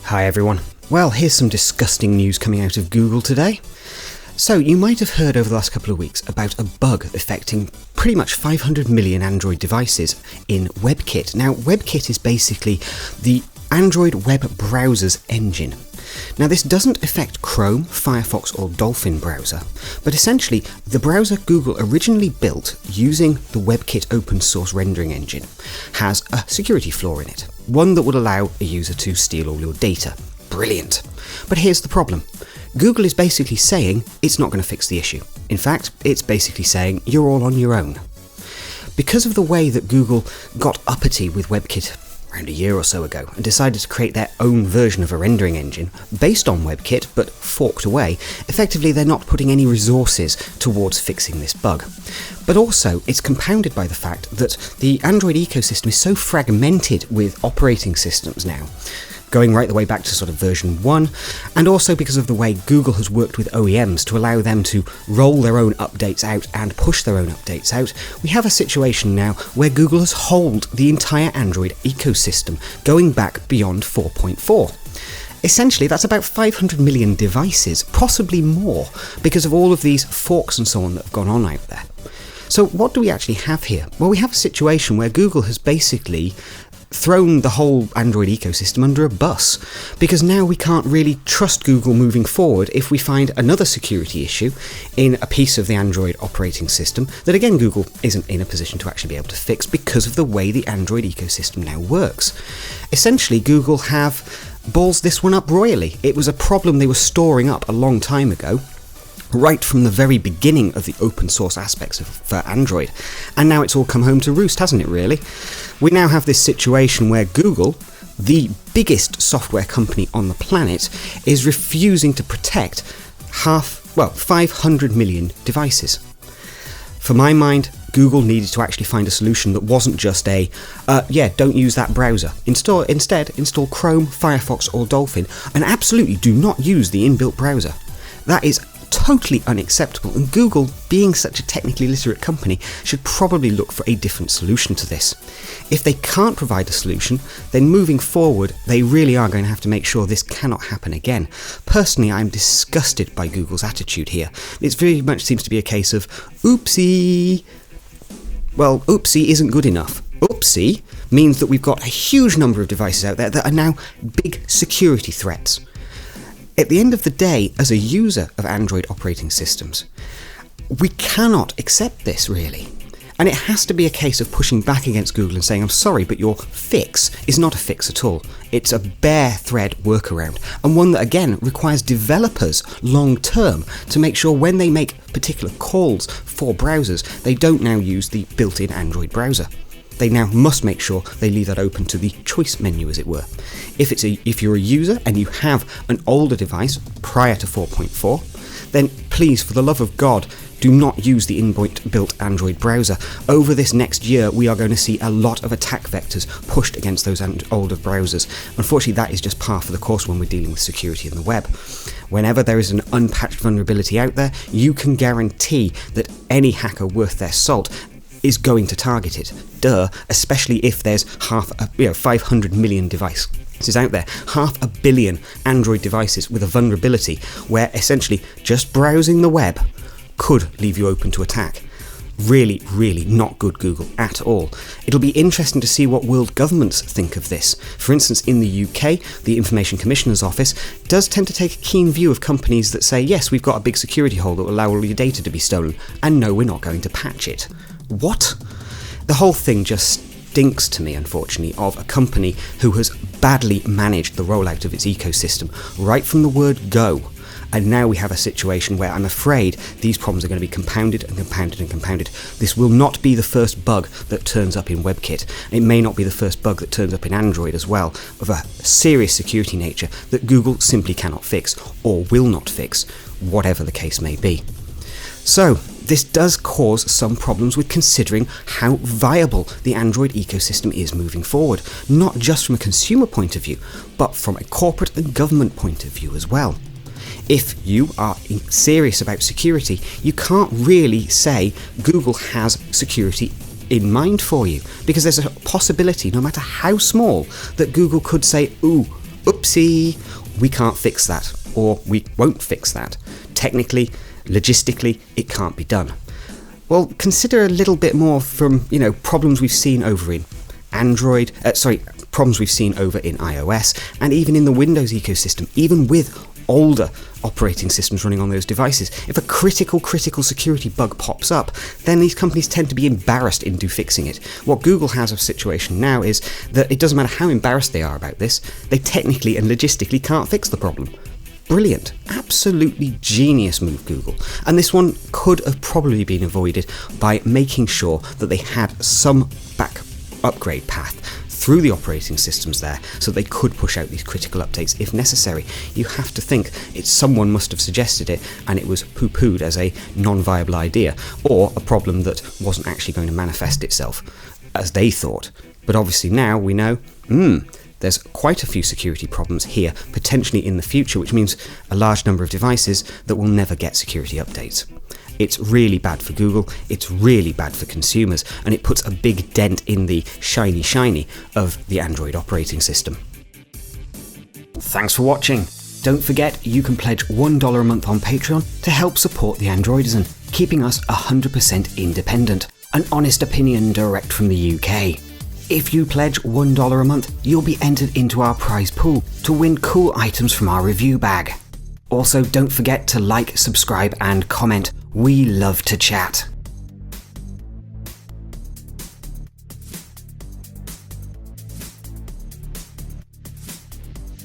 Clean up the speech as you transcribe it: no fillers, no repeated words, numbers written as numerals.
Hi everyone. Well, here's some disgusting news coming out of Google today. So, you might have heard over the last couple of weeks about a bug affecting pretty much 500 million Android devices in Webkit. Now, Webkit is basically the Android web browser's engine. Now, this doesn't affect Chrome, Firefox or Dolphin browser, but essentially the browser Google originally built using the Webkit open source rendering engine has a security flaw in it, one that would allow a user to steal all your data. Brilliant. But here's the problem. Google is basically saying it's not going to fix the issue. In fact, it's basically saying you're all on your own. Because of the way that Google got uppity with Webkit around a year or so ago and decided to create their own version of a rendering engine based on Webkit but forked away, effectively they're not putting any resources towards fixing this bug. But also it's compounded by the fact that the Android ecosystem is so fragmented with operating systems now, going right the way back to sort of version 1, and also because of the way Google has worked with OEMs to allow them to roll their own updates out and push their own updates out, we have a situation now where Google has holed the entire Android ecosystem, going back beyond 4.4. Essentially, that's about 500 million devices, possibly more, because of all of these forks and so on that have gone on out there. So what do we actually have here? Well, we have a situation where Google has basically thrown the whole Android ecosystem under a bus, because now we can't really trust Google moving forward if we find another security issue in a piece of the Android operating system that again Google isn't in a position to actually be able to fix because of the way the Android ecosystem now works. Essentially, Google have balls this one up royally. It was a problem they were storing up a long time ago, right from the very beginning of the open source aspects for Android, and now it's all come home to roost, hasn't it really? We now have this situation where Google, the biggest software company on the planet, is refusing to protect 500 million devices. For my mind, Google needed to actually find a solution that wasn't just don't use that browser. Instead, install Chrome, Firefox or Dolphin, and absolutely do not use the inbuilt browser. That is totally unacceptable, and Google, being such a technically literate company, should probably look for a different solution to this. If they can't provide a solution, then moving forward they really are going to have to make sure this cannot happen again. Personally, I'm disgusted by Google's attitude here. It very much seems to be a case of oopsie. Well, oopsie isn't good enough. Oopsie means that we've got a huge number of devices out there that are now big security threats. At the end of the day, as a user of Android operating systems, we cannot accept this really. And it has to be a case of pushing back against Google and saying, I'm sorry, but your fix is not a fix at all. It's a bare thread workaround, and one that again requires developers long term to make sure when they make particular calls for browsers, they don't now use the built-in Android browser. They now must make sure they leave that open to the choice menu, as it were. If you're a user and you have an older device prior to 4.4, then please, for the love of God, do not use the inbuilt Android browser. Over this next year, we are going to see a lot of attack vectors pushed against those older browsers. Unfortunately, that is just par for the course when we're dealing with security in the web. Whenever there is an unpatched vulnerability out there, you can guarantee that any hacker worth their salt is going to target it. Duh, especially if there's 500 million devices out there, 500 million Android devices with a vulnerability where essentially just browsing the web could leave you open to attack. Really, really not good, Google, at all. It'll be interesting to see what world governments think of this. For instance, in the UK, the Information Commissioner's Office does tend to take a keen view of companies that say, yes, we've got a big security hole that will allow all your data to be stolen, and no, we're not going to patch it. What? The whole thing just stinks to me, unfortunately, of a company who has badly managed the rollout of its ecosystem right from the word go. And now we have a situation where I'm afraid these problems are going to be compounded and compounded and compounded. This will not be the first bug that turns up in WebKit. It may not be the first bug that turns up in Android as well, of a serious security nature that Google simply cannot fix, or will not fix, whatever the case may be. So, this does cause some problems with considering how viable the Android ecosystem is moving forward, not just from a consumer point of view, but from a corporate and government point of view as well. If you are serious about security, you can't really say Google has security in mind for you, because there's a possibility, no matter how small, that Google could say, ooh, oopsie, we can't fix that, or we won't fix that. Technically, logistically, it can't be done. Well, consider a little bit more from, problems we've seen over in problems we've seen over in iOS, and even in the Windows ecosystem, even with older operating systems running on those devices. If a critical security bug pops up, then these companies tend to be embarrassed into fixing it. What Google has a situation now is that it doesn't matter how embarrassed they are about this, they technically and logistically can't fix the problem. Brilliant. Absolutely genius move, Google. And this one could have probably been avoided by making sure that they had some back upgrade path through the operating systems there, so they could push out these critical updates if necessary. You have to think someone must have suggested it and it was poo-pooed as a non-viable idea, or a problem that wasn't actually going to manifest itself as they thought. But obviously now we know, there's quite a few security problems here, potentially in the future, which means a large number of devices that will never get security updates. It's really bad for Google, it's really bad for consumers, and it puts a big dent in the shiny of the Android operating system. Thanks for watching. Don't forget you can pledge $1 a month on Patreon to help support the Androidizen, keeping us 100% independent, an honest opinion direct from the UK. If you pledge $1 a month, you'll be entered into our prize pool to win cool items from our review bag. Also, don't forget to like, subscribe and comment. We love to chat.